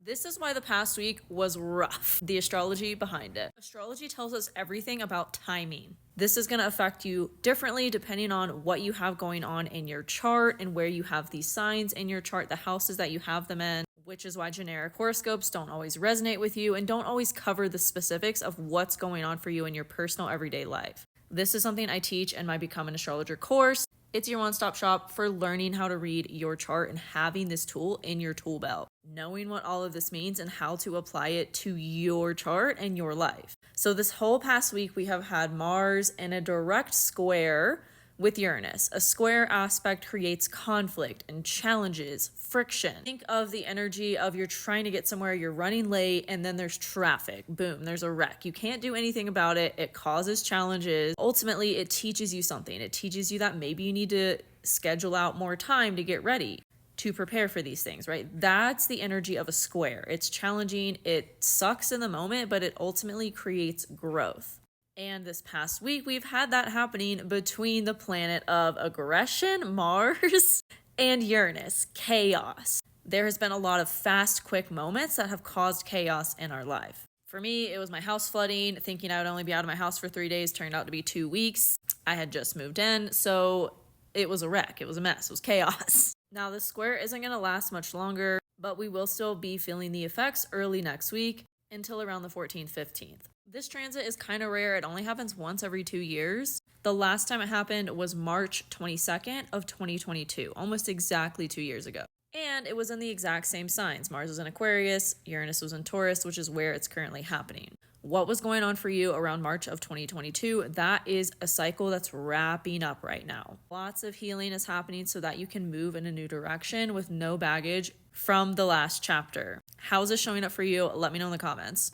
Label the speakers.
Speaker 1: This is why the past week was rough. The astrology behind it. Astrology tells us everything about timing. This is going to affect you differently depending on what you have going on in your chart and where you have these signs in your chart, the houses that you have them in, which is why generic horoscopes don't always resonate with you and don't always cover the specifics of what's going on for you in your personal everyday life. This is something I teach in my Become an Astrologer course. It's your one-stop shop for learning how to read your chart and having this tool in your tool belt, knowing what all of this means and how to apply it to your chart and your life. So this whole past week, we have had Mars in a direct square with Uranus. A square aspect creates conflict and challenges, friction. Think of the energy of you're trying to get somewhere, you're running late, and then there's traffic. Boom, there's a wreck. You can't do anything about it. It causes challenges. Ultimately, it teaches you something. It teaches you that maybe you need to schedule out more time to get ready, to prepare for these things, right? That's the energy of a square. It's challenging. It sucks in the moment, but it ultimately creates growth. And this past week, we've had that happening between the planet of aggression, Mars, and Uranus, chaos. There has been a lot of fast, quick moments that have caused chaos in our life. For me, it was my house flooding, thinking I would only be out of my house for 3 days, turned out to be 2 weeks. I had just moved in, so it was a wreck. It was a mess. It was chaos. Now, this square isn't going to last much longer, but we will still be feeling the effects early next week until around the 14th, 15th. This transit is kind of rare. It only happens once every 2 years. The last time it happened was March 22nd of 2022, almost exactly 2 years ago. And it was in the exact same signs. Mars was in Aquarius, Uranus was in Taurus, which is where it's currently happening. What was going on for you around March of 2022? That is a cycle that's wrapping up right now. Lots of healing is happening so that you can move in a new direction with no baggage from the last chapter. How's this showing up for you? Let me know in the comments.